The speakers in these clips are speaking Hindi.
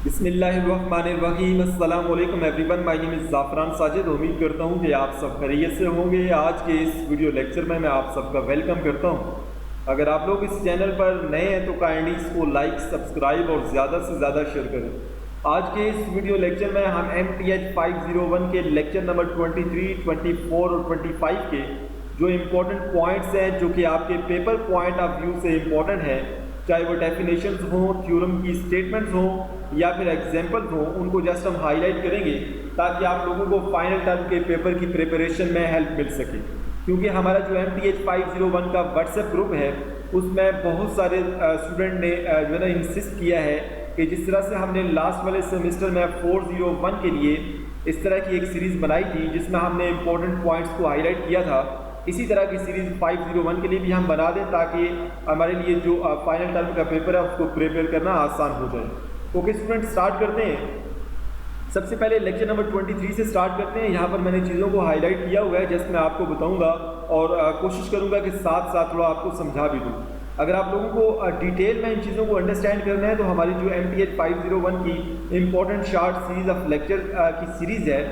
बिस्मिल्लाहिर्रहमानिर्रहीम। अस्सलाम वालेकुम everyone, my name is Zafran Sajid. उम्मीद करता हूँ कि आप सब खैरियत से होंगे। आज के इस वीडियो लेक्चर में मैं आप सबका वेलकम करता हूँ। अगर आप लोग इस चैनल पर नए हैं तो काइंडली इसको लाइक, सब्सक्राइब और ज़्यादा से ज़्यादा शेयर करें। आज के इस वीडियो लेक्चर में हम MTH 501 के लेक्चर नंबर 23, 24 और 25 के जो इम्पोर्टेंट पॉइंट्स हैं, जो कि आपके पेपर पॉइंट ऑफ व्यू से इम्पोर्टेंट हैं, चाहे वो डेफिनेशंस हों, थ्योरम की स्टेटमेंट्स हों या फिर एग्जाम्पल्स हों, उनको जस्ट हम हाईलाइट करेंगे ताकि आप लोगों को फाइनल टर्म के पेपर की प्रिपरेशन में हेल्प मिल सके। क्योंकि हमारा जो MTH 501 का व्हाट्सएप ग्रुप है उसमें बहुत सारे स्टूडेंट ने जो है ना इंसिस्ट किया है कि जिस तरह से हमने लास्ट वाले सेमेस्टर में 401 के लिए इस तरह की एक सीरीज़ बनाई थी जिसमें हमने इंपॉर्टेंट पॉइंट्स को हाईलाइट किया था, इसी तरह की सीरीज़ 501 के लिए भी हम बना दें ताकि हमारे लिए जो फाइनल टर्म का पेपर है उसको प्रिपेयर करना आसान हो जाए। ओके स्टूडेंट, स्टार्ट करते हैं। सबसे पहले लेक्चर नंबर 23 से स्टार्ट करते हैं। यहाँ पर मैंने चीज़ों को हाईलाइट किया हुआ है, जस्ट मैं आपको बताऊँगा और कोशिश करूँगा कि साथ साथ थोड़ा आपको समझा भी दूँ। अगर आप लोगों को डिटेल में इन चीज़ों को अंडरस्टैंड करना है तो हमारी जो MTH 501 की important short series of lecture की सीरीज़ है,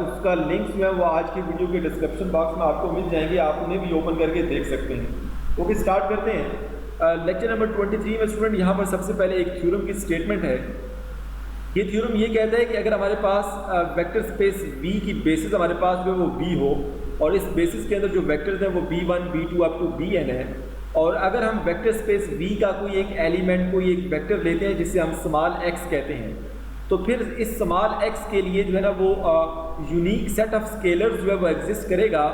उसका लिंक जो है वो आज की वीडियो के डिस्क्रिप्शन बॉक्स में आपको मिल जाएंगे, आप उन्हें भी ओपन करके देख सकते हैं। ओके, स्टार्ट करते हैं। लेक्चर नंबर 23 में स्टूडेंट यहाँ पर सबसे पहले एक थ्योरम की स्टेटमेंट है। ये थ्योरम ये कहता है कि अगर हमारे पास वेक्टर स्पेस V की बेसिस हमारे पास जो है वो V हो और इस बेसिस के अंदर जो वेक्टर्स हैं वो B1, B2 up to Bn है, और अगर हम वेक्टर स्पेस V का कोई एक एलिमेंट, कोई एक वेक्टर लेते हैं जिसे हम स्मॉल x कहते हैं, तो फिर इस स्मॉल x के लिए जो है ना वो यूनिक सेट ऑफ स्केलर्स जो है वो एग्जिस्ट करेगा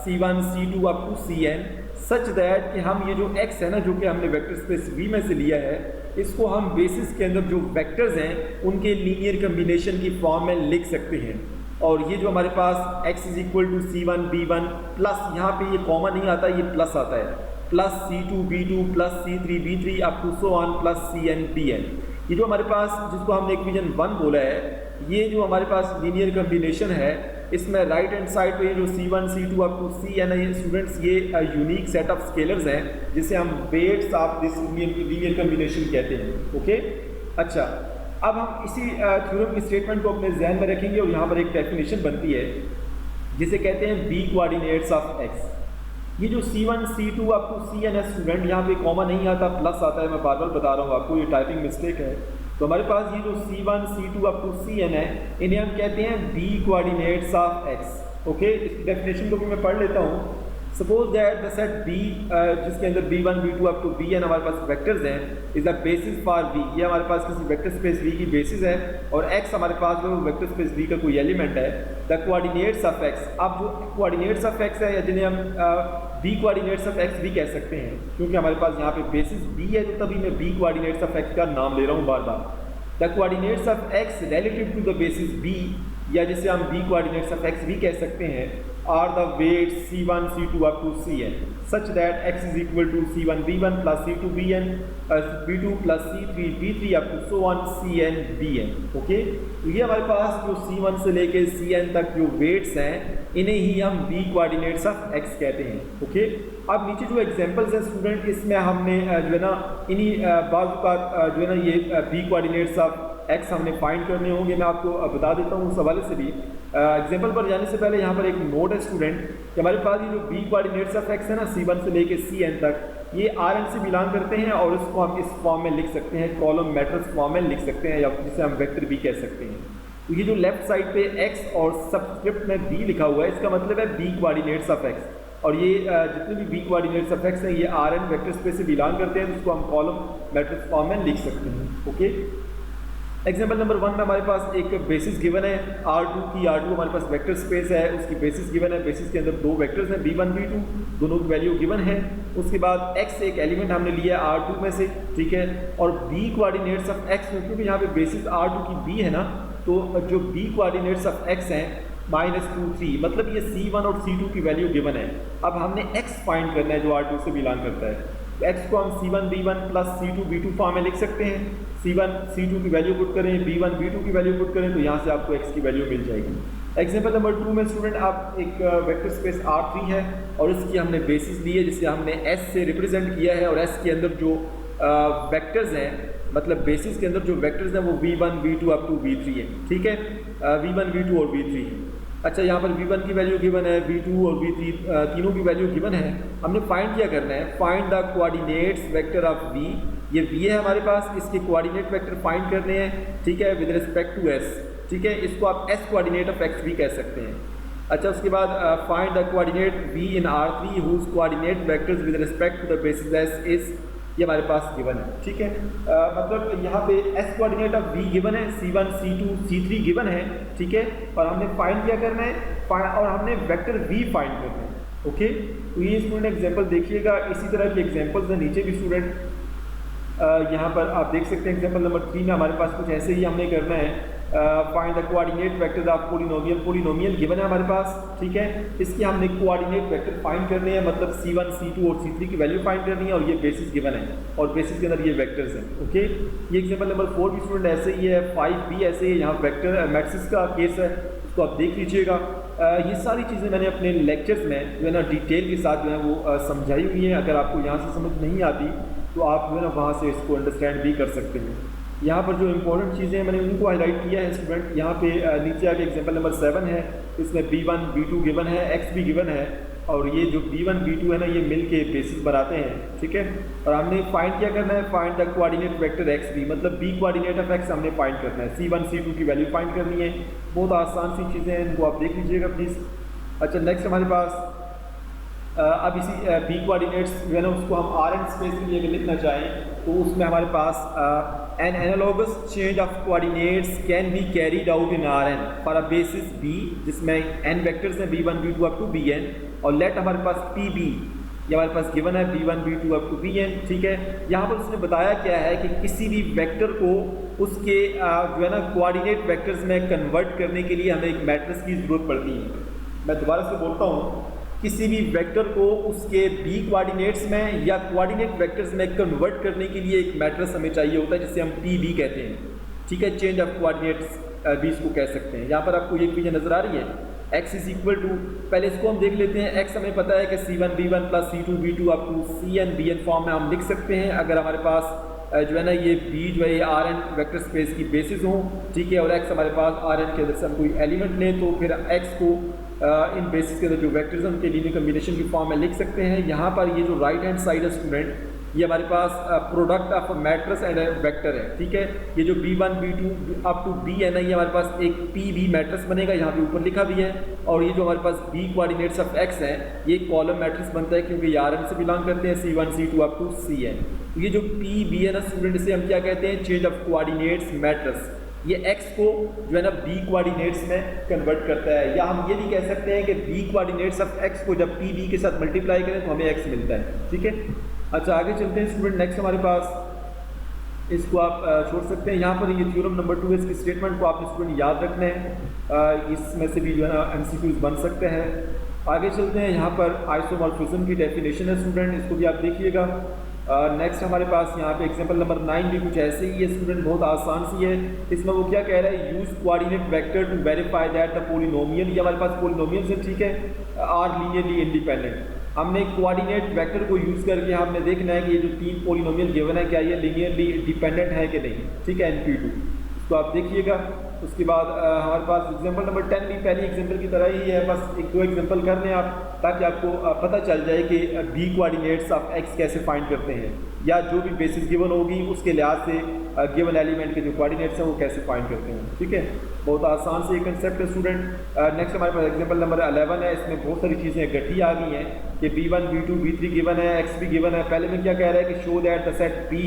C1, C2 up to Cn, such that कि हम ये जो x है ना, जो कि हमने वेक्टर स्पेस V में से लिया है, इसको हम बेसिस के अंदर जो वेक्टर्स हैं उनके लीनियर कम्बिनेशन की फॉर्म में लिख सकते हैं। और ये जो हमारे पास x is equal to C1 B1 plus, यहाँ पे ये कॉमन नहीं आता, ये प्लस आता है, plus C2 B2 plus C3 B3 up to so on plus Cn Bn। ये जो हमारे पास, जिसको हमने इक्वेशन 1 बोला है, ये जो हमारे पास लीनियर कम्बिनेशन है, इसमें राइट हैंड साइड पे जो C1 C2 up to Cn है, ये स्टूडेंट्स ये यूनिक सेट ऑफ स्केलर्स हैं जिसे हम weights of this linear combination कहते हैं। ओके, अच्छा, अब हम इसी थ्योरम की स्टेटमेंट को अपने जहन में रखेंगे और यहाँ पर एक डेफिनेशन बनती है जिसे कहते हैं B कोऑर्डिनेट्स ऑफ x। ये जो C1 C2 up to Cn है स्टूडेंट, यहाँ पे कॉमा नहीं आता, प्लस आता है, मैं बार बार बता रहा हूँ आपको, ये टाइपिंग मिस्टेक है। तो हमारे पास ये जो C1 C2 up to Cn है, इन्हें हम कहते हैं B coordinates of x। Okay, इस डेफिनेशन को भी मैं पढ़ लेता हूँ। Suppose that the set B जिसके अंदर B1 B2 up to Bn हमारे पास वेक्टर्स हैं, is the basis for V। ये हमारे पास किसी वेक्टर स्पेस V की बेसिस है और x हमारे पास जो वेक्टर स्पेस V का कोई एलिमेंट है। द कोऑर्डिनेट्स ऑफ x, अब जो कोऑर्डिनेट्स ऑफ x है या जिन्हें हम B कोऑर्डिनेट्स ऑफ x भी कह सकते हैं, क्योंकि हमारे पास यहाँ पे बेसिस B है तो तभी मैं B कोऑर्डिनेट्स ऑफ x का नाम ले रहा हूँ बार बार। The coordinates of x relative to the basis B, या जिसे हम B कोऑर्डिनेट्स ऑफ x भी कह सकते हैं, are the weights C1 C2 up to Cn such that x is equal to C1 B1 plus C2 Bn B2 plus C3 B3 up to so on Cn Bn। Okay, तो ये हमारे पास जो C1 से लेके Cn तक जो वेट्स हैं, इन्हें ही हम B कोऑर्डिनेट्स ऑफ x कहते हैं। ओके, अब नीचे जो एग्जांपल्स हैं स्टूडेंट, इसमें हमने जो है ना इन्हीं बाजू का जो है ना ये B कोऑर्डिनेट्स ऑफ x हमने फाइंड करने होंगे। मैं आपको बता देता हूँ उस हवाले से भी। एग्जाम्पल पर जाने से पहले यहाँ पर एक नोट है स्टूडेंट कि हमारे पास ये जो B कोऑर्डिनेट्स ऑफ x है ना, C1 से लेके Cn तक, ये Rn से बिलोंग करते हैं और इसको हम इस फॉर्म में लिख सकते हैं, कॉलम मैट्रिक्स फॉर्म में लिख सकते हैं, या जिसे हम वेक्टर भी कह सकते हैं। तो ये जो लेफ्ट साइड पे x और सबस्क्रिप्ट में B लिखा हुआ है, इसका मतलब है B कोऑर्डिनेट्स ऑफ x, और ये जितने भी B कोऑर्डिनेट्स ऑफ x हैं ये Rn वेक्टर स्पेस से बिलोंग करते हैं, तो इसको हम कॉलम मैट्रिक्स फॉर्म में लिख सकते हैं। ओके, एग्जाम्पल नंबर 1 में हमारे पास एक बेसिस गिवन है R2 की। R2 हमारे पास वेक्टर स्पेस है, उसकी बेसिस गिवन है, बेसिस के अंदर दो वेक्टर्स हैं B1 B2, दोनों की वैल्यू गिवन है। उसके बाद x एक एलिमेंट हमने लिया है R2 में से, ठीक है, और B कोऑर्डिनेट्स ऑफ x, क्योंकि यहाँ पे बेसिस R2 की B है ना, तो जो B कोऑर्डिनेट्स ऑफ x हैं -2 3, मतलब ये C1 और C2 की वैल्यू गिवन है। अब हमने x फाइंड करना है जो R2 से बिलोंग करता है, तो x को हम C1 B1 प्लस C2 B2 फॉर्म में लिख सकते हैं। C1 C2 की वैल्यू पुट करें, B1 B2 की वैल्यू पुट करें, तो यहाँ से आपको x की वैल्यू मिल जाएगी। एग्जाम्पल नंबर 2 में स्टूडेंट आप एक वेक्टर स्पेस R3 है और इसकी हमने बेसिस ली है जिसे हमने S से रिप्रेजेंट किया है, और S के अंदर जो वेक्टर्स हैं मतलब बेसिस के अंदर जो वेक्टर्स हैं वो v1 v2 up to v3 है, ठीक है, v1 v2 और v3 है। अच्छा, यहाँ पर v1 की वैल्यू गिवन है, v2 और v3 तीनों की वैल्यू गिवन है। हमने फाइंड क्या करना है, find the coordinates vector of v। ये v है हमारे पास, इसके कोऑर्डिनेट वेक्टर फाइंड करने हैं, ठीक है, विद रिस्पेक्ट टू s, ठीक है, इसको आप s कोऑर्डिनेट ऑफ x भी कह सकते हैं। अच्छा, उसके बाद find the coordinate v in R3 whose coordinate vectors with respect to the basis s is, ये हमारे पास गिवन है, ठीक है। मतलब यहाँ पे s coordinate of v given है, c1 c2 c3 गिवन है, ठीक है, और हमने फाइंड क्या करना है, और हमने वेक्टर v फाइंड करना है। ओके, तो ये स्टूडेंट एग्जांपल देखिएगा, इसी तरह के एग्जांपल्स हैं नीचे भी स्टूडेंट, यहाँ पर आप देख सकते हैं एग्जांपल नंबर 3 में हमारे पास कुछ ऐसे ही हमने करना है। Find the coordinate vector of polynomial, polynomial given है हमारे पास, ठीक है, इसकी हमने कोऑर्डिनेट वेक्टर फाइंड करने हैं, मतलब c1 c2 और c3 की वैल्यू फाइंड करनी है, और ये बेसिस गिवन है और बेसिस के अंदर ये वेक्टर्स हैं। ओके, ये एग्जांपल नंबर 4 भी स्टूडेंट ऐसे ही है, 5 भी ऐसे ही, यहाँ वेक्टर मैट्रिक्स का केस है, इसको आप देख लीजिएगा। ये सारी चीज़ें मैंने अपने लेक्चर्स में जो है ना डिटेल के साथ जो है वो समझाई हुई हैं। अगर आपको यहाँ से समझ नहीं आती तो आप जो है ना वहाँ से इसको अंडरस्टैंड भी कर सकते हैं। यहाँ पर जो इंपॉर्टेंट चीज़ें हैं मैंने उनको हाईलाइट किया है स्टूडेंट। यहाँ पे नीचे आके एग्जांपल नंबर 7 है, इसमें b1 b2 गिवन है, x भी गिवन है, और ये जो b1 b2 है ना ये मिल के बेसिस बनाते हैं, ठीक है। और हमने फाइंड क्या करना है, find the coordinate vector x भी, मतलब b कोऑर्डिनेट ऑफ x हमने फाइंड करना है, c1 c2 की वैल्यू फाइंड करनी है। बहुत आसान सी चीज़ें हैं, इनको आप देख लीजिएगा प्लीज़। अच्छा, नेक्स्ट हमारे पास अब इसी b कोऑर्डिनेट्स जो है ना उसको हम R एंड स्पेस के लिए अगर लिखना चाहें तो उसमें हमारे पास an analogous change of coordinates can be carried out in Rn for a basis b, जिसमें n वेक्टर्स हैं b1 b2 up to bn, और लेट हमारे पास pb, ये हमारे पास गिवन है b1 b2 up to bn, ठीक है। यहाँ पर उसने बताया क्या है कि किसी भी वेक्टर को उसके जो है ना कोऑर्डिनेट वेक्टर्स में कन्वर्ट करने के लिए हमें एक मैट्रिक्स की ज़रूरत पड़ती है। मैं दोबारा से बोलता हूँ, किसी भी वेक्टर को उसके b कोऑर्डिनेट्स में या कोऑर्डिनेट वेक्टर्स में कन्वर्ट करने के लिए एक मैट्रिक्स हमें चाहिए होता है, जिसे हम pb कहते हैं, ठीक है, चेंज ऑफ कोऑर्डिनेट्स भी इसको कह सकते हैं। यहाँ पर आपको ये चीज़ नज़र आ रही है, x इज इक्वल टू, पहले इसको हम देख लेते हैं। x हमें पता है कि c1 b1 प्लस c2 b2 up to cn bn form में हम लिख सकते हैं अगर हमारे पास जो है ना ये b जो है Rn वेक्टर स्पेस की बेसिस हो, ठीक है, और x हमारे पास Rn के अंदर से हम कोई एलिमेंट लें तो फिर x को इन बेसिस के अंदर जो वेक्टर्स हैं उनके लीनियर कम्बिनेशन की फॉर्म में लिख सकते हैं। यहाँ पर ये जो राइट हैंड साइड है स्टूडेंट, ये हमारे पास product of matrix and vector है, ठीक है। ये जो b1 b2 up to b है ना, ये हमारे पास एक pb मैट्रिक्स बनेगा, यहाँ पे ऊपर लिखा भी है, और ये जो हमारे पास b कोऑर्डिनेट्स ऑफ x है ये कॉलम मैट्रिक्स बनता है, क्योंकि ये Rn से बिलोंग करते हैं, c1 c2 up to cn। ये जो pb है ना स्टूडेंट, इसे हम क्या कहते हैं, चेंज ऑफ कोऑर्डिनेट्स मैट्रिक्स। ये x को जो है ना b कोऑर्डिनेट्स में कन्वर्ट करता है, या हम ये भी कह सकते हैं कि b कोऑर्डिनेट्स ऑफ x को जब pb के साथ मल्टीप्लाई करें तो हमें x मिलता है, ठीक है। अच्छा, आगे चलते हैं स्टूडेंट। नेक्स्ट हमारे पास, इसको आप छोड़ सकते हैं, यहाँ पर ये थ्योरम नंबर 2 है, इसकी स्टेटमेंट को आपने स्टूडेंट याद रखना है, इसमें से भी जो है ना MCQs बन सकते हैं। आगे चलते हैं, यहाँ पर आइसोमॉर्फिज्म की डेफिनेशन है स्टूडेंट, इसको भी आप देखिएगा। नेक्स्ट हमारे पास यहाँ पे एग्जांपल नंबर 9 भी कुछ ऐसे ही है स्टूडेंट, बहुत आसान सी है। इसमें वो क्या कह रहा है, use coordinate vector to verify that the polynomial, ये हमारे पास पोलिनोमियल है, ठीक है, आर लीनियरली इंडिपेंडेंट। हमने कोऑर्डिनेट वेक्टर को यूज़ करके हमने देखना है कि ये जो 3 पोलिनोमियल गिवन है क्या ये लीनियरली डिपेंडेंट है कि नहीं, ठीक है, NP2, इसको आप देखिएगा। उसके बाद हमारे पास एग्जांपल नंबर 10 भी पहली एग्जांपल की तरह ही है, बस 1-2 एग्जांपल कर लें आप, ताकि आपको पता चल जाए कि b कोऑर्डिनेट्स ऑफ x कैसे फाइंड करते हैं, या जो भी बेसिस गिवन होगी उसके लिहाज से गिवन एलिमेंट के जो कोऑर्डिनेट्स हैं वो कैसे फाइंड करते हैं, ठीक है। बहुत आसान से ये कंसेप्ट है स्टूडेंट। नेक्स्ट हमारे पास एग्जांपल नंबर 11 है, इसमें बहुत सारी चीज़ें इकट्ठी आ गई हैं कि b1 b2 b3 गिवन है, x भी गिवन है। पहले में क्या कह रहा है कि show that the set p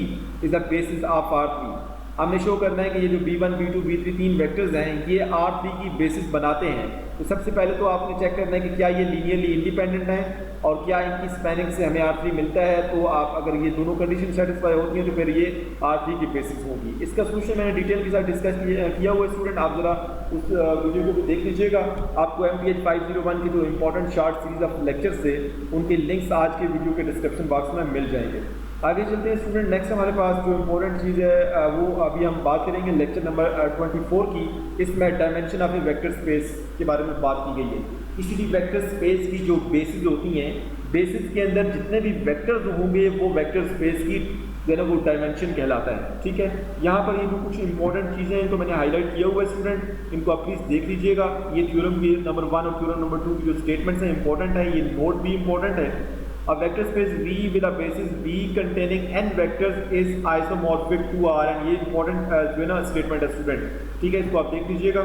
is the basis of R3। हमने शो करना है कि ये जो b1 b2 b3 3 वेक्टर्स हैं ये R3 की बेसिस बनाते हैं। तो सबसे पहले तो आपने चेक करना है कि क्या ये लीनियरली इंडिपेंडेंट हैं और क्या इनकी स्पैनिंग से हमें R3 मिलता है। तो आप अगर ये दोनों कंडीशन सेटिस्फाई होती हैं तो फिर ये R3 की बेसिस होगी। इसका सोल्यूशन मैंने डिटेल के साथ डिस्कस किया हुआ है स्टूडेंट, आप ज़रा उस वीडियो को भी देख लीजिएगा। आपको MTH 501 की जो important short series of lecture से उनके लिंक्स आज के वीडियो के डिस्क्रिप्शन बॉक्स में मिल जाएंगे। आगे चलते हैं स्टूडेंट। नेक्स्ट हमारे पास जो इम्पोर्टेंट चीज़ है वो अभी हम बात करेंगे लेक्चर नंबर 24 की। इसमें dimension of A vector space के बारे में बात की गई है। किसी भी वेक्टर स्पेस की जो बेसिस होती हैं, बेसिस के अंदर जितने भी वेक्टर्स होंगे वो वेक्टर स्पेस की जो है ना वो डायमेंशन कहलाता है। ठीक है, यहाँ पर ये जो कुछ इंपॉर्टेंट चीज़ें हैं तो मैंने हाईलाइट किया हुआ है स्टूडेंट, इनको आप प्लीज़ देख लीजिएगा। ये थ्योरम की नंबर 1 और थ्योरम नंबर 2 की जो स्टेटमेंट्स हैं इंपॉर्टेंट है, ये नोट भी इंपॉर्टेंट है। A vector space V with a basis V containing n vectors is isomorphic to R, and ये इंपॉर्टेंट जो है ना स्टेटमेंट है स्टूडेंट। ठीक है, इसको आप देख लीजिएगा।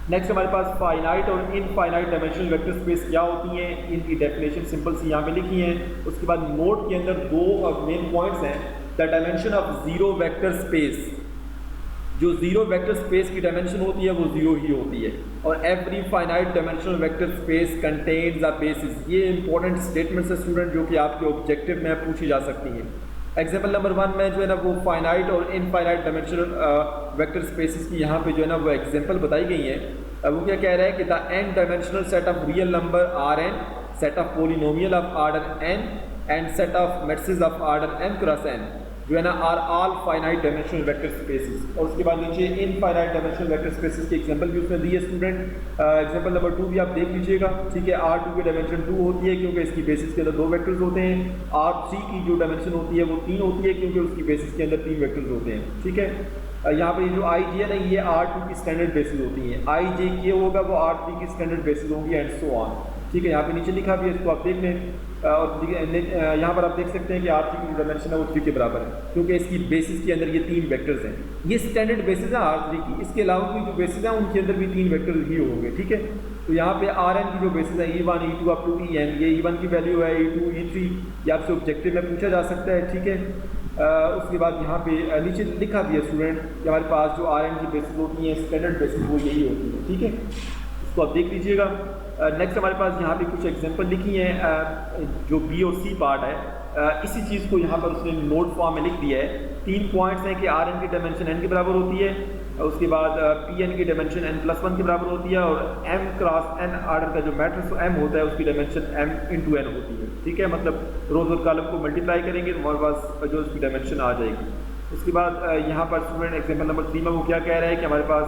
नेक्स्ट हमारे पास फाइनाइट और इनफाइनाइट डायमेंशनल वेक्टर स्पेस क्या होती हैं, इनकी डेफिनेशन सिंपल सी यहाँ पे लिखी है। उसके बाद नोट के अंदर दो मेन पॉइंट्स हैं। The dimension of zero vector space, जो जीरो वेक्टर स्पेस की डायमेंशन होती है वो जीरो ही होती है, और every finite dimensional vector space contains a basis. ये इंपॉर्टेंट स्टेटमेंट्स है स्टूडेंट जो कि आपके ऑब्जेक्टिव में पूछी जा सकती हैं। एग्जाम्पल नंबर 1 में जो है ना वो फाइनाइट और इनफाइनाइट डायमेंशनल वेक्टर स्पेसिस की यहाँ पे जो है ना वो एग्जाम्पल बताई गई है। वो क्या कह रहा है कि the N dimensional set of real number R N, set of polynomial of order N and set of matrices of order M cross N जो है ना are all finite dimensional vector spaces. और उसके बाद नीचे इनफाइनाइट डायमेंशनल वेक्टर स्पेसिस के एग्जांपल भी उसमें दिए स्टूडेंट। एग्जांपल नंबर 2 भी आप देख लीजिएगा। ठीक है, R2 की डायमेंशन 2 होती है क्योंकि इसकी बेसिस के अंदर 2 वेक्टर्स होते हैं। R3 की जो डायमेंशन होती है वो 3 होती है क्योंकि उसकी बेसिस के अंदर 3 वेक्टर्स होते हैं। ठीक है, यहाँ पर जो आई जे है ना ये R2 की स्टैंडर्ड बेसिस होती है, आई जे के होगा वो R3 की स्टैंडर्ड बेसिस होंगी एंड सो ऑन। ठीक है, यहाँ पे नीचे लिखा भी है, इसको आप देख लें। और यहाँ पर आप देख सकते हैं कि R3 की जो डायमेंशन है वो 3 के बराबर है क्योंकि इसकी बेसिस के अंदर ये 3 वेक्टर्स हैं। ये स्टैंडर्ड बेसिस है R3 की, इसके अलावा कोई जो बेसिस है उनके अंदर भी 3 वेक्टर्स ही होंगे। ठीक है, तो यहाँ पे Rn की जो बेसिस है E1 E2 up to En, ये E1 की वैल्यू है, E2 E3 ये आपसे ऑब्जेक्टिव में पूछा जा सकता है। ठीक है, उसके बाद यहाँ पे नीचे लिखा भी है स्टूडेंट कि हमारे पास जो Rn की बेसिस होती हैं स्टैंडर्ड बेसिस वो यही होती है। ठीक है, इसको आप देख लीजिएगा। नेक्स्ट हमारे पास यहाँ पे कुछ एग्जांपल लिखी हैं जो बी और सी पार्ट है। इसी चीज़ को यहाँ पर उसने नोट फॉर्म में लिख दिया है। 3 पॉइंट्स हैं कि Rn की डायमेंशन n के बराबर होती है, उसके बाद Pn की डायमेंशन n+1 के बराबर होती है, और m क्रॉस n आर्डर का जो मैट्रिक्स m होता है उसकी डायमेंशन m × n होती है। ठीक है, मतलब रोज और कॉलम को मल्टीप्लाई करेंगे तो हमारे पास जो उसकी डायमेंशन आ जाएगी। उसके बाद यहाँ पर स्टूडेंट एग्जाम्पल नंबर 3 में वो क्या कह रहा है कि हमारे पास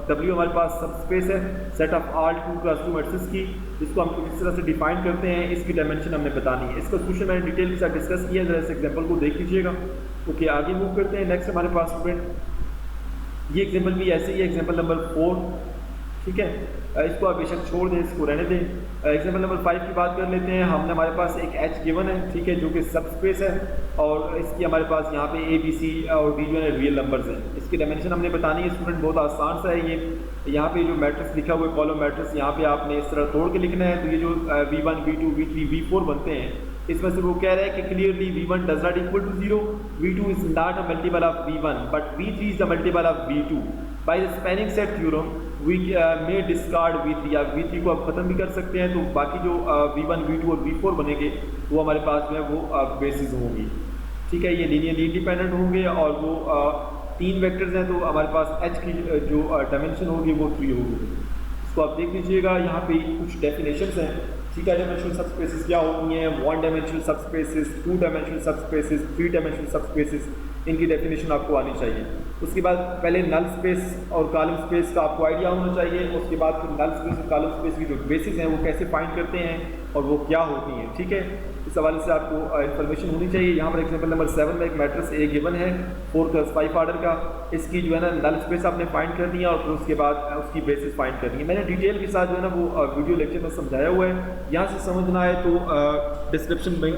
W हमारे पास सब स्पेस है सेट ऑफ R 2 + 2 मैट्रिसेस की, जिसको हम किस तरह से डिफाइन करते हैं, इसकी डायमेंशन हमने बतानी है। इसका सोल्यूशन मैंने डिटेल के साथ डिस्कस किया है, जरा इस एग्जाम्पल को देख लीजिएगा। ओके, आगे मूव करते हैं। नेक्स्ट हमारे पास स्टूडेंट ये एग्जाम्पल भी ऐसे ही है, एग्जाम्पल नंबर 4। ठीक है, इसको आप बेशक छोड़ दें, इसको रहने दें। एग्जाम्पल नंबर 5 की बात कर लेते हैं। हमने हमारे पास एक H गिवन है, ठीक है, जो कि सब स्पेस है, और इसकी हमारे पास यहाँ पे A B C और D जो है रियल नंबर्स हैं। इसकी डायमेंशन हमने बतानी है स्टूडेंट, बहुत आसान सा है ये। यहाँ पे जो मैट्रिक्स लिखा हुआ है कॉलम मैट्रिक्स, यहाँ पे आपने इस तरह तोड़ के लिखना है। तो ये जो V1 V2 V3 V4 बनते हैं, इसमें से वो कह रहा है कि clearly V1 does not equal to 0, V2 is not a multiple of V1 but V3 is the multiple of V2। By the spanning set theorem we may discard V3, या V3 को आप ख़त्म भी कर सकते हैं। तो बाकी जो V1 V2 और V4 बनेंगे वो हमारे पास जो है वो बेसिस होंगी। ठीक है, ये लीनियरली इंडिपेंडेंट होंगे, और वो 3 वेक्टर्स हैं तो हमारे पास H की जो डायमेंशन होगी वो 3 होगी। इसको आप देख लीजिएगा। यहाँ पे कुछ डेफिनेशंस हैं। ठीक है, डायमेंशनल सबस्पेसेस क्या होती हैं, 1 dimensional subspaces, 2 dimensional subspaces, 3 dimensional subspaces, इनकी डेफिनेशन आपको आनी चाहिए। उसके बाद पहले नल स्पेस और कॉलम स्पेस का आपको आइडिया होना चाहिए। उसके बाद फिर नल स्पेस और कॉलम स्पेस की जो बेसिस हैं वो कैसे फाइंड करते हैं और वो क्या होती हैं। ठीक है, इस हवाले से आपको इन्फॉर्मेशन होनी चाहिए। यहाँ पर एग्जाम्पल नंबर 7 में एक मैट्रिक्स A गिवन है 4+5 आर्डर का, इसकी जो है ना नल स्पेस आपने फाइंड करनी है और फिर उसके बाद उसकी बेसिस फाइंड करनी है। मैंने डिटेल के साथ जो है ना वो वीडियो लेक्चर में समझाया हुआ है। यहाँ से समझना है तो डिस्क्रिप्शन में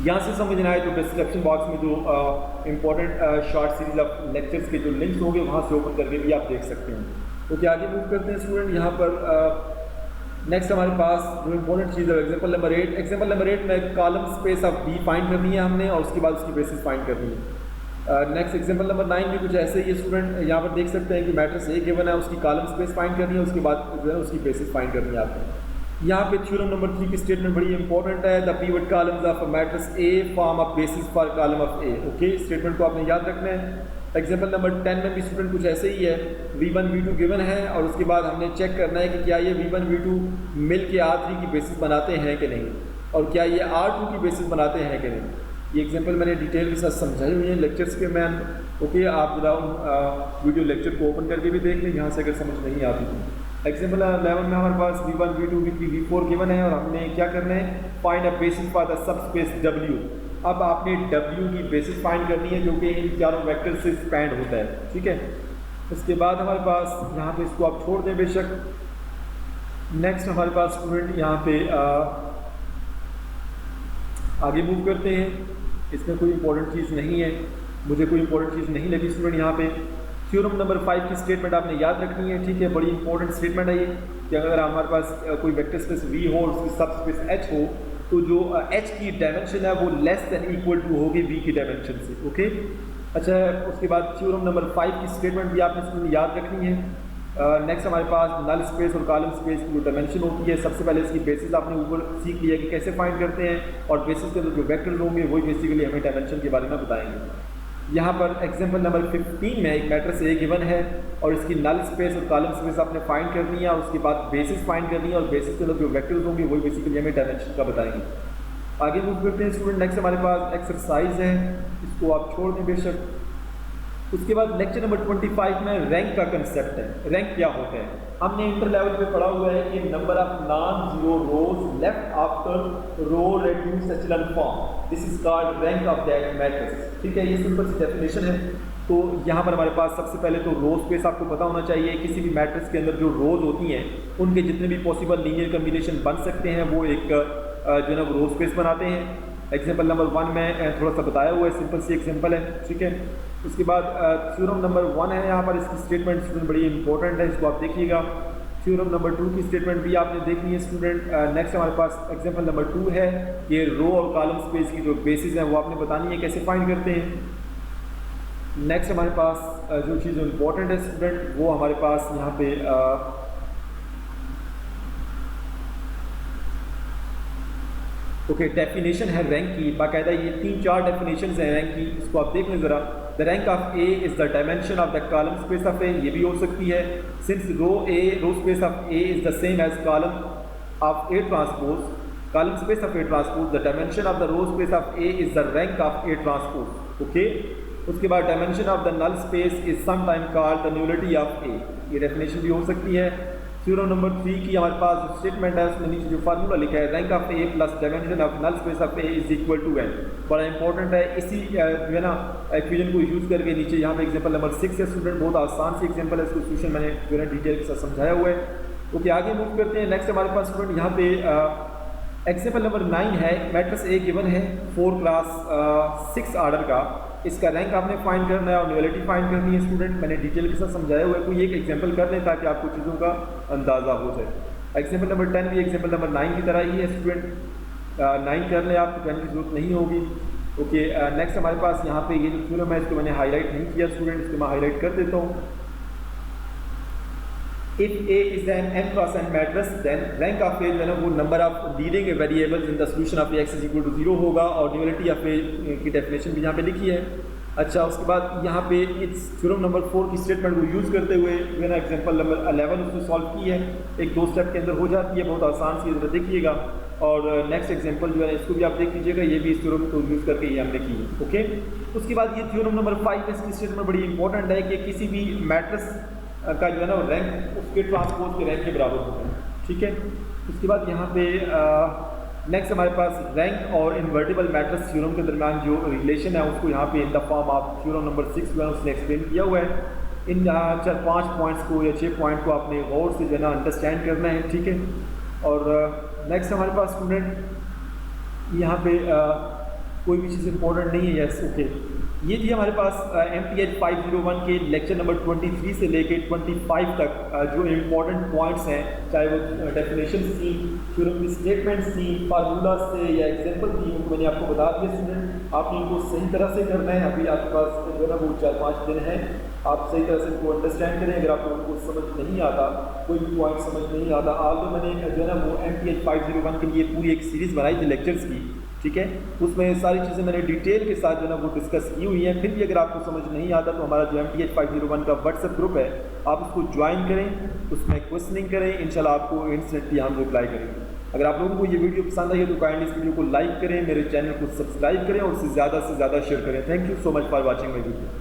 यहाँ से समझना है तो डिस्क्रिप्शन बॉक्स में जो important short series of lectures के जो लिंक्स होंगे वहाँ से ओपन करके भी आप देख सकते हैं। तो क्या आगे मूव करते हैं स्टूडेंट। यहाँ पर नेक्स्ट हमारे पास जो इंपॉर्टेंट चीज़ है एग्जाम्पल नंबर 8। एग्जाम्पल नंबर 8 में column space of D find करनी है हमने, और उसके बाद उसकी बेसिस फाइंड करनी है। नेक्स्ट एग्जाम्पल नंबर 9 भी कुछ ऐसे ही है स्टूडेंट। यहाँ पर देख सकते हैं कि मैट्रिक्स A गिवन है, उसकी कॉलम स्पेस फाइंड करनी है, उसके बाद जो है उसकी बेसिस फाइंड करनी है आपको। यहाँ पे थ्योरम नंबर 3 की स्टेटमेंट बड़ी इंपॉर्टेंट है। The pivot columns of matrix A form a basis for column of A। Okay, statement को आपने याद रखना है। एग्जाम्पल नंबर 10 में भी स्टूडेंट कुछ ऐसे ही है। V1 V2 गिवन है, और उसके बाद हमने चेक करना है कि क्या ये V1 V2 मिल के R3 की बेसिस बनाते हैं कि नहीं, और क्या ये R2 की बेसिस बनाते हैं कि नहीं। ये एग्जाम्पल मैंने डिटेल के साथ समझाई हुई है लेक्चर्स के मैन। ओके, आप जरा वीडियो लेक्चर को ओपन करके भी देख लें यहाँ से अगर समझ नहीं आती तो। एग्जाम्पल 11 में हमारे पास v1 v2 v3 v4 given है और हमने क्या करना है, find a basis for the subspace w। अब आपने w की बेसिस फाइंड करनी है जो कि इन चारों वेक्टर से स्पैंड होता है, ठीक है। उसके बाद हमारे पास यहाँ पे इसको आप छोड़ दें बेशक। नेक्स्ट हमारे पास स्टूडेंट यहाँ पे आगे मूव करते हैं। इसमें कोई इंपॉर्टेंट चीज़ नहीं है, मुझे कोई इंपॉर्टेंट चीज़ नहीं लगी स्टूडेंट। यहाँ पे थ्योरम नंबर 5 की स्टेटमेंट आपने याद रखनी है, ठीक है। बड़ी इंपॉर्टेंट स्टेटमेंट है ये कि अगर हमारे पास कोई वेक्टर स्पेस V हो और उसकी सब स्पेस H हो तो जो H की डायमेंशन है वो लेस देन इक्वल टू होगी V की डायमेंशन से, ओके। अच्छा, उसके बाद थ्योरम नंबर 5 की स्टेटमेंट भी आपने स्टूडेंट याद रखनी है। नेक्स्ट हमारे पास नल स्पेस और कॉलम स्पेस की जो डायमेंशन होती है, सबसे पहले इसकी बेसिस आपने ऊपर सीख लिया कि कैसे फाइंड करते हैं और बेसिस के अंदर जो वेक्टर्स होंगे वही बेसिकली हमें डायमेंशन के बारे में बताएंगे। यहाँ पर एग्जाम्पल नंबर 15 में एक मैट्रिक्स A गिवन है और इसकी नल स्पेस और कॉलम स्पेस आपने फाइंड करनी है और उसके बाद बेसिस फाइंड करनी है और बेसिस के अंदर जो वेक्टर्स होंगे वही बेसिकली हमें डायमेंशन का बताएंगे। आगे मूव करते हैं स्टूडेंट। नेक्स्ट हमारे पास एक्सरसाइज है, इसको आप छोड़ दें बेशक। उसके बाद लेक्चर नंबर 25 में रैंक का कंसेप्ट है। रैंक क्या होता है, हमने इंटर लेवल पे पढ़ा हुआ है कि number of non zero rows left after row reduced echelon form, this is called rank of that matrix, ठीक है। ये सिंपल सी डेफिनेशन है। तो यहाँ पर हमारे पास सबसे पहले तो रो स्पेस आपको पता होना चाहिए। किसी भी मैट्रिक्स के अंदर जो रोज होती हैं उनके जितने भी पॉसिबल लीनियर कम्बिनेशन बन सकते हैं वो एक जो है ना रो स्पेस बनाते हैं। एग्जाम्पल नंबर 1 में थोड़ा सा बताया हुआ है, सिंपल सी एग्जाम्पल है, ठीक है। उसके बाद थ्योरम नंबर 1 है, यहाँ पर इसकी स्टेटमेंट स्टूडेंट बड़ी इंपॉर्टेंट है, इसको आप देखिएगा। थ्योरम नंबर 2 की स्टेटमेंट भी आपने देखनी है स्टूडेंट। नेक्स्ट हमारे पास एग्जाम्पल नंबर 2 है, ये रो और कॉलम स्पेस की जो बेसिस है वो आपने बतानी है कैसे फाइंड करते हैं। नेक्स्ट हमारे पास जो चीज़ इंपॉर्टेंट है स्टूडेंट वो हमारे पास यहाँ पे ओके डेफिनेशन है रैंक की। बाकायदा ये 3-4 डेफिनेशन हैं रैंक की, इसको आप देख लें ज़रा। The rank of A is the dimension of the column space of A, ये भी हो सकती है। Since row space of A is the same as column of A transpose, column space of A transpose, the dimension of the row space of A is the rank of A transpose, okay. उसके बाद dimension of the null space is sometime called the nullity of A, ये डेफिनेशन भी हो सकती है। थ्योरम नंबर 3 की हमारे पास जो स्टेटमेंट है उसमें नीचे जो फार्मूला लिखा है, rank of A plus dimension of null space of A is equal to n, बड़ा इंपॉर्टेंट है। इसी जो है ना इक्वेशन को यूज़ करके नीचे यहाँ पे एग्जांपल नंबर 6 है स्टूडेंट, बहुत आसान सी एग्जांपल है, इसको सोल्यूशन मैंने जो है डिटेल के साथ समझाया हुआ है। ओके, आगे मूव करते हैं। नेक्स्ट हमारे पास स्टूडेंट यहाँ पे एग्जांपल नंबर 9 है, मैट्रिक्स ए गिवन है 4 क्लास 6 ऑर्डर का, इसका रैंक आपने फाइंड करना है और न्यूलिटी फाइंड करनी है स्टूडेंट। मैंने डिटेल के साथ समझाया हुआ है, कोई एक एग्जांपल कर लें ताकि आपको चीज़ों का अंदाज़ा हो जाए। एग्जांपल नंबर 10 भी एग्जांपल नंबर 9 की तरह ही है स्टूडेंट, 9 कर लें आप, 10 की जरूरत नहीं होगी। ओके, नेक्स्ट हमारे पास यहाँ पे ये जो थ्योरम है इसको मैंने हाईलाइट नहीं किया स्टूडेंट, इसको मैं हाईलाइट कर देता हूँ। If A is an n cross n matrix, then rank of A जो है ना वो number of leading variables in the solution of X is equal to 0 होगा और न्यूलिटी ऑफ A की डेफिनेशन भी यहाँ पे लिखी है। अच्छा, उसके बाद यहाँ पे इस थ्योरम नंबर 4 की स्टेटमेंट को यूज़ करते हुए जो है ना एग्जाम्पल नंबर 11 उसको सॉल्व की है, 1-2 स्टेप के अंदर हो जाती है, बहुत आसान सी है, देखिएगा। और नेक्स्ट एग्जाम्पल जो है इसको भी आप देख लीजिएगा, ये भी इस थ्योरम को यूज़ करके ये हमने की है, ओके। उसके बाद ये थ्योरम नंबर 5 इसकी स्टेटमेंट बड़ी इंपॉर्टेंट है कि किसी भी मैट्रिक्स का जो है ना रैंक उसके ट्रांसपोज के रैंक के बराबर होता है, ठीक है। उसके बाद यहाँ पे नेक्स्ट हमारे पास रैंक और इन्वर्टिबल मैट्रिक्स थ्योरम के दरमियान जो रिलेशन है उसको यहाँ पे in the form of theorem number 6 जो है उसने एक्सप्लेन किया हुआ है। इन 4-5 पॉइंट्स को या 6 पॉइंट को आपने गौर से जो है ना अंडरस्टैंड करना है, ठीक है। और नेक्स्ट हमारे पास स्टूडेंट यहाँ पे कोई भी चीज़ इंपॉर्टेंट नहीं है, यस, ओके। ये थी हमारे पास MTH 501 के लेक्चर नंबर 23 से लेके 25 तक जो इम्पोर्टेंट पॉइंट्स हैं, चाहे वो डेफिनेशन थी, थ्योरम की स्टेटमेंट्स थी, फार्मूला से या एग्जांपल थी, उनको मैंने आपको बता दिया स्टूडेंट। आपने इनको सही तरह से करना है, अभी आपके पास जो है ना वो 4-5 दिन है, आप सही तरह से इनको अंडरस्टैंड करें। अगर आपको उनको समझ नहीं आता, कोई भी पॉइंट समझ नहीं आता, आज तो मैंने जो है ना वो MTH 501 के लिए पूरी एक सीरीज़ बनाई थी लेक्चर्स की, ठीक है। उसमें सारी चीज़ें मैंने डिटेल के साथ जो है ना वो डिस्कस की हुई हैं। फिर भी अगर आपको समझ नहीं आता तो हमारा जो MTH 501 का व्हाट्सएप ग्रुप है, आप उसको ज्वाइन करें, उसमें क्वेश्चनिंग करें, इंशाल्लाह आपको इंस्टेंटली हम रिप्लाई करेंगे। अगर आप लोगों को ये वीडियो पसंद आई है तो काइंडली इस वीडियो को लाइक करें, मेरे चैनल को सब्सक्राइब करें और उससे ज़्यादा से ज़्यादा शेयर करें। Thank you so much for watching my video.